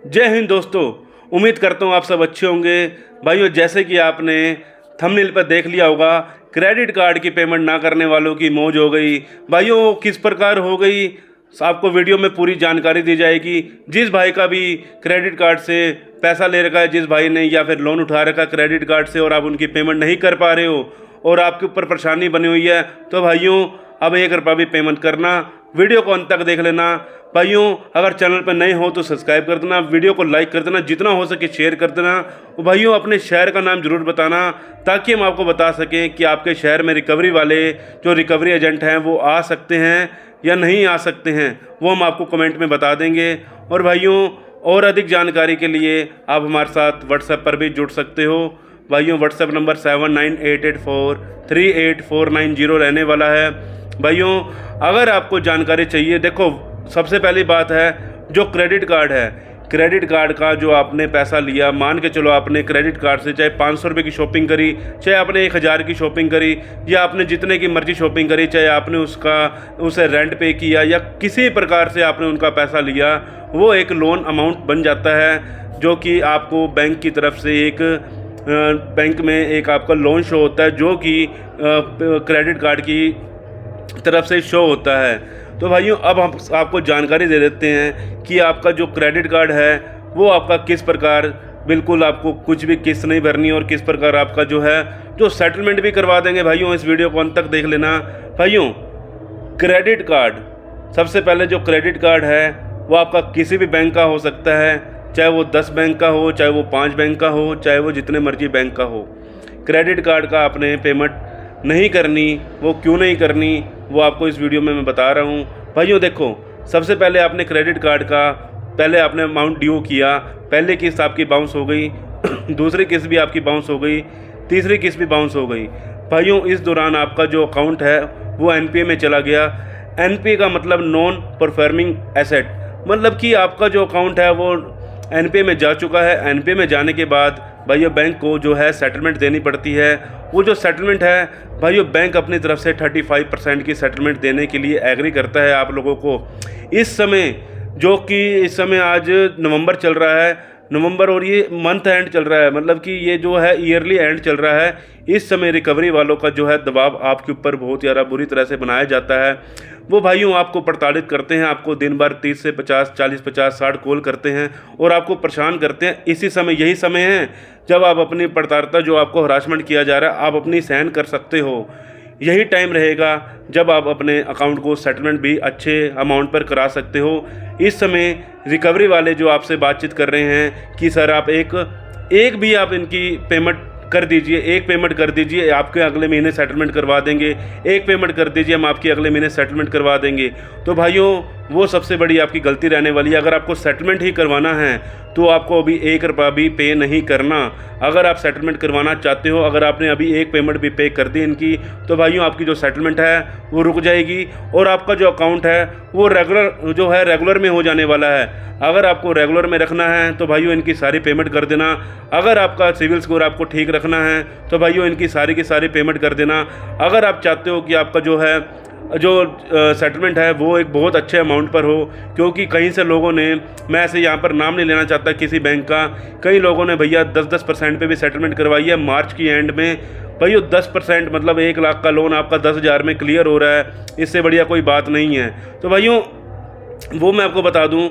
जय हिंद दोस्तों। उम्मीद करता हूँ आप सब अच्छे होंगे। भाइयों, जैसे कि आपने थंबनेल पर देख लिया होगा, क्रेडिट कार्ड की पेमेंट ना करने वालों की मौज हो गई। भाइयों, किस प्रकार हो गई, आपको वीडियो में पूरी जानकारी दी जाएगी। जिस भाई का भी क्रेडिट कार्ड से पैसा ले रखा है, जिस भाई ने या फिर लोन उठा रखा है क्रेडिट कार्ड से और आप उनकी पेमेंट नहीं कर पा रहे हो और आपके ऊपर परेशानी बनी हुई है, तो भाइयों अब 1 रुपया भी पेमेंट करना। वीडियो को अंत तक देख लेना। भाइयों, अगर चैनल पर नए हो तो सब्सक्राइब कर देना, वीडियो को लाइक कर देना, जितना हो सके शेयर कर देना। और भाइयों, अपने शहर का नाम जरूर बताना ताकि हम आपको बता सकें कि आपके शहर में रिकवरी वाले जो रिकवरी एजेंट हैं वो आ सकते हैं या नहीं आ सकते हैं, वो हम आपको कमेंट में बता देंगे। और भाइयों, और अधिक जानकारी के लिए आप हमारे साथ व्हाट्सएप पर भी जुड़ सकते हो। भाइयों, व्हाट्सएप नंबर 7988438490 रहने वाला है। भाइयों, अगर आपको जानकारी चाहिए, देखो सबसे पहली बात है जो क्रेडिट कार्ड है, क्रेडिट कार्ड का जो आपने पैसा लिया, मान के चलो आपने क्रेडिट कार्ड से चाहे 500 रुपये की शॉपिंग करी, चाहे आपने 1000 की शॉपिंग करी, या आपने जितने की मर्जी शॉपिंग करी, चाहे आपने उसे रेंट पे किया या किसी प्रकार से आपने उनका पैसा लिया, वो एक लोन अमाउंट बन जाता है जो कि आपको बैंक की तरफ से बैंक में एक आपका लोन शो होता है जो कि क्रेडिट कार्ड की तरफ से शो होता है। तो भाइयों, अब हम आपको जानकारी दे देते हैं कि आपका जो क्रेडिट कार्ड है वो आपका किस प्रकार, बिल्कुल आपको कुछ भी किस्त नहीं भरनी और किस प्रकार आपका जो सेटलमेंट भी करवा देंगे। भाइयों, इस वीडियो को अंत तक देख लेना। भाइयों, क्रेडिट कार्ड, सबसे पहले जो क्रेडिट कार्ड है वो आपका किसी भी बैंक का हो सकता है, चाहे वो 10 बैंक का हो, चाहे वो 5 बैंक का हो, चाहे वो जितने मर्जी बैंक का हो। क्रेडिट कार्ड का आपने पेमेंट नहीं करनी, वो क्यों नहीं करनी वो आपको इस वीडियो में मैं बता रहा हूँ। भाइयों देखो, सबसे पहले आपने क्रेडिट कार्ड का पहले आपने अमाउंट ड्यू किया, पहली किस्त आपकी बाउंस हो गई, दूसरी किस्त भी आपकी बाउंस हो गई, तीसरी किस्त भी बाउंस हो गई। भाइयों, इस दौरान आपका जो अकाउंट है वो एनपीए में चला गया। एनपीए का मतलब नॉन परफॉर्मिंग एसेट, मतलब कि आपका जो अकाउंट है वो एनपीए में जा चुका है। एनपीए में जाने के बाद भाइयों बैंक को जो है सेटलमेंट देनी पड़ती है। वो जो सेटलमेंट है भाइयों, बैंक अपनी तरफ से 35% की सेटलमेंट देने के लिए एग्री करता है आप लोगों को। इस समय जो कि इस समय आज नवंबर चल रहा है, नवंबर, और ये मंथ एंड चल रहा है, मतलब कि ये जो है ईयरली एंड चल रहा है। इस समय रिकवरी वालों का जो है दबाव आपके ऊपर बहुत ज़्यादा बुरी तरह से बनाया जाता है। वो भाइयों आपको प्रताड़ित करते हैं, आपको दिन भर 30 से 50, 40, 50, 60 कॉल करते हैं और आपको परेशान करते हैं। इसी समय, यही समय है जब आप अपनी प्रताड़िता, जो आपको हरासमेंट किया जा रहा है, आप अपनी सहन कर सकते हो। यही टाइम रहेगा जब आप अपने अकाउंट को सेटलमेंट भी अच्छे अमाउंट पर करा सकते हो। इस समय रिकवरी वाले जो आपसे बातचीत कर रहे हैं कि सर आप एक भी आप इनकी पेमेंट कर दीजिए, एक पेमेंट कर दीजिए, आपके अगले महीने सेटलमेंट करवा देंगे, एक पेमेंट कर दीजिए, हम आपकी अगले महीने सेटलमेंट करवा देंगे, तो भाइयों वो सबसे बड़ी आपकी गलती रहने वाली है। अगर आपको सेटलमेंट ही करवाना है तो आपको अभी 1 रुपया भी पे नहीं करना। अगर आप सेटलमेंट करवाना चाहते हो, अगर आपने अभी एक पेमेंट भी पे कर दी इनकी, तो भाइयों आपकी जो सेटलमेंट है वो रुक जाएगी और आपका जो अकाउंट है वो रेगुलर में हो जाने वाला है। अगर आपको रेगुलर में रखना है तो भाइयों इनकी सारी पेमेंट कर देना। अगर आपका सिविल स्कोर आपको ठीक रखना है तो भाइयों इनकी सारी की सारी पेमेंट कर देना। अगर आप चाहते हो कि आपका जो सेटलमेंट है वो एक बहुत अच्छे अमाउंट पर हो, क्योंकि कहीं से लोगों ने, मैं ऐसे यहाँ पर नाम नहीं लेना चाहता किसी बैंक का, कई लोगों ने भैया 10% पे भी सेटलमेंट करवाई है मार्च की एंड में। भैया 10% मतलब 1 लाख का लोन आपका 10,000 में क्लियर हो रहा है, इससे बढ़िया कोई बात नहीं है। तो भाइयों वो मैं आपको बता दूँ,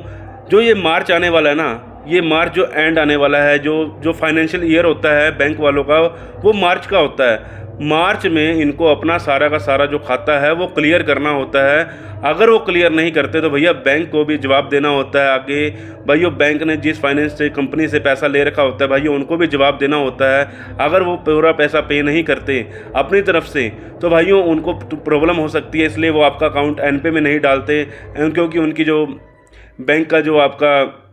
जो ये मार्च आने वाला है ना, ये मार्च जो एंड आने वाला है, जो फाइनेंशियल ईयर होता है बैंक वालों का, वो मार्च का होता है। मार्च में इनको अपना सारा का सारा जो खाता है वो क्लियर करना होता है। अगर वो क्लियर नहीं करते तो भैया बैंक को भी जवाब देना होता है आगे। भाइयों बैंक ने जिस फाइनेंस से कंपनी से पैसा ले रखा होता है भाइयों उनको भी जवाब देना होता है। अगर वो पूरा पैसा पे नहीं करते अपनी तरफ से तो भाइयों उनको प्रॉब्लम हो सकती है, इसलिए वो आपका अकाउंट एनपे में नहीं डालते, क्योंकि उनकी जो बैंक का जो आपका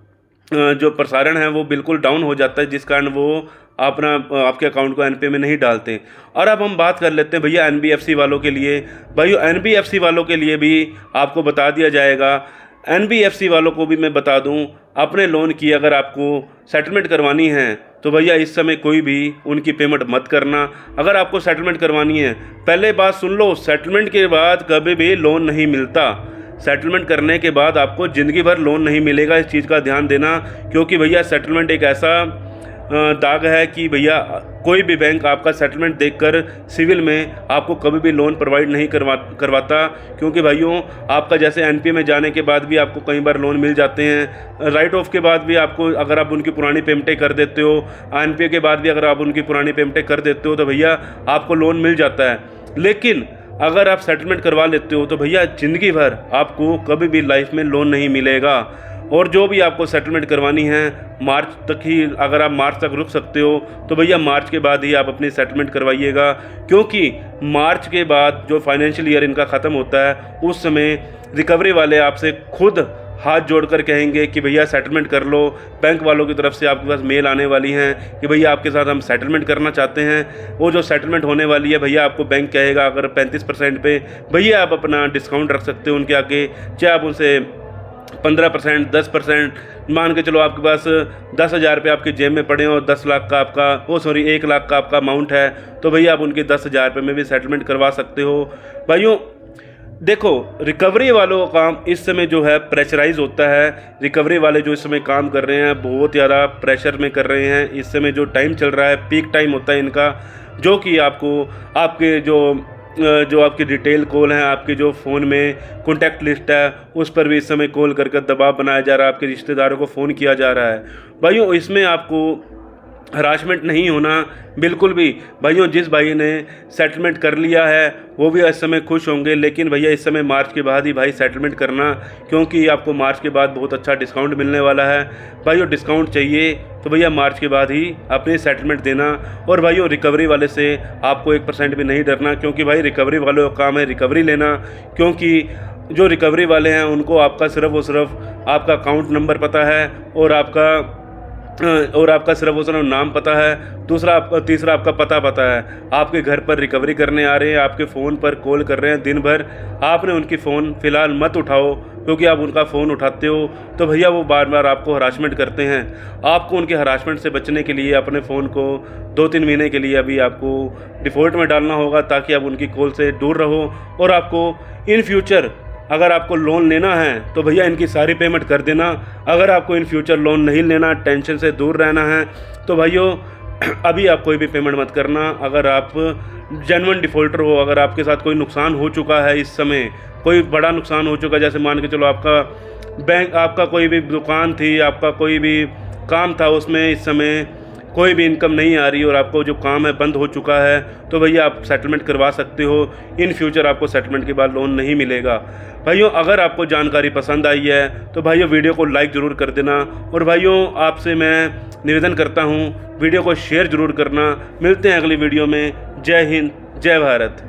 जो प्रसारण है वो बिल्कुल डाउन हो जाता है, जिस कारण वो आपके अकाउंट को एनपीए में नहीं डालते। और अब हम बात कर लेते हैं भैया एनबीएफसी वालों के लिए। भाइयों एनबीएफसी वालों के लिए भी आपको बता दिया जाएगा। एनबीएफसी वालों को भी मैं बता दूं, अपने लोन की अगर आपको सेटलमेंट करवानी है तो भैया इस समय कोई भी उनकी पेमेंट मत करना। अगर आपको सेटलमेंट करवानी है, पहले बात सुन लो, सेटलमेंट के बाद कभी भी लोन नहीं मिलता। सेटलमेंट करने के बाद आपको ज़िंदगी भर लोन नहीं मिलेगा। इस चीज़ का ध्यान देना, क्योंकि भैया सेटलमेंट एक ऐसा दाग है कि भैया कोई भी बैंक आपका सेटलमेंट देखकर सिविल में आपको कभी भी लोन प्रोवाइड नहीं करवाता। क्योंकि भाइयों आपका जैसे एनपीए में जाने के बाद भी आपको कई बार लोन मिल जाते हैं, राइट ऑफ के बाद भी आपको, अगर आप उनकी पुरानी पेमेंटें कर देते हो, एनपीए के बाद भी अगर आप उनकी पुरानी पेमेंटें कर देते हो तो भैया आपको लोन मिल जाता है। लेकिन अगर आप सेटलमेंट करवा लेते हो तो भैया ज़िंदगी भर आपको कभी भी लाइफ में लोन नहीं मिलेगा। और जो भी आपको सेटलमेंट करवानी है मार्च तक ही, अगर आप मार्च तक रुक सकते हो तो भैया मार्च के बाद ही आप अपनी सेटलमेंट करवाइएगा। क्योंकि मार्च के बाद जो फाइनेंशियल ईयर इनका ख़त्म होता है उस समय रिकवरी वाले आपसे खुद हाथ जोड़कर कहेंगे कि भैया सेटलमेंट कर लो। बैंक वालों की तरफ से आपके पास मेल आने वाली हैं कि भैया आपके साथ हम सेटलमेंट करना चाहते हैं। वो जो सेटलमेंट होने वाली है भैया आपको बैंक कहेगा अगर 35% पे भैया आप अपना डिस्काउंट रख सकते हो उनके आगे, चाहे आप उनसे 15%, 10%, मान के चलो आपके पास 10,000 रुपये आपकी जेब में पड़े हो, 10 लाख का आपका 1 लाख का आपका अमाउंट है, तो भैया आप उनके 10,000 रुपये में भी सेटलमेंट करवा सकते हो। भाइयों देखो, रिकवरी वालों का काम इस समय जो है प्रेशराइज होता है। रिकवरी वाले जो इस समय काम कर रहे हैं बहुत ज़्यादा प्रेशर में कर रहे हैं। इस समय जो टाइम चल रहा है पीक टाइम होता है इनका, जो कि आपको आपके जो आपकी डिटेल कॉल हैं, आपके जो फ़ोन में कॉन्टैक्ट लिस्ट है उस पर भी इस समय कॉल करके दबाव बनाया जा रहा है, आपके रिश्तेदारों को फ़ोन किया जा रहा है। भाइयों इसमें आपको हरासमेंट नहीं होना बिल्कुल भी। भाइयों जिस भाई ने सेटलमेंट कर लिया है वो भी इस समय खुश होंगे, लेकिन भैया इस समय मार्च के बाद ही भाई सेटलमेंट करना, क्योंकि आपको मार्च के बाद बहुत अच्छा डिस्काउंट मिलने वाला है। भाइयों डिस्काउंट चाहिए तो भैया मार्च के बाद ही अपनी सेटलमेंट देना। और भाइयों रिकवरी वाले से आपको 1% भी नहीं डरना, क्योंकि भाई रिकवरी वालों का काम है रिकवरी लेना। क्योंकि जो रिकवरी वाले हैं उनको आपका सिर्फ और सिर्फ आपका अकाउंट नंबर पता है और आपका सिर्फ और सिर्फ नाम पता है, तीसरा आपका पता है। आपके घर पर रिकवरी करने आ रहे हैं, आपके फ़ोन पर कॉल कर रहे हैं दिन भर, आपने उनकी फ़ोन फ़िलहाल मत उठाओ, क्योंकि आप उनका फ़ोन उठाते हो तो भैया वो बार बार आपको हरासमेंट करते हैं। आपको उनके हरासमेंट से बचने के लिए अपने फ़ोन को 2-3 महीने के लिए अभी आपको डिफ़ॉल्ट में डालना होगा, ताकि आप उनकी कॉल से दूर रहो। और आपको इन फ्यूचर अगर आपको लोन लेना है तो भैया इनकी सारी पेमेंट कर देना। अगर आपको इन फ्यूचर लोन नहीं लेना, टेंशन से दूर रहना है, तो भाइयों अभी आप कोई भी पेमेंट मत करना। अगर आप जेन्युइन डिफ़ॉल्टर हो, अगर आपके साथ कोई नुकसान हो चुका है, इस समय कोई बड़ा नुकसान हो चुका है, जैसे मान के चलो आपका कोई भी दुकान थी, आपका कोई भी काम था, उसमें इस समय कोई भी इनकम नहीं आ रही और आपको जो काम है बंद हो चुका है, तो भैया आप सेटलमेंट करवा सकते हो। इन फ्यूचर आपको सेटलमेंट के बाद लोन नहीं मिलेगा। भाइयों अगर आपको जानकारी पसंद आई है तो भाइयों वीडियो को लाइक ज़रूर कर देना। और भाइयों आपसे मैं निवेदन करता हूँ वीडियो को शेयर ज़रूर करना। मिलते हैं अगली वीडियो में। जय हिंद, जय भारत।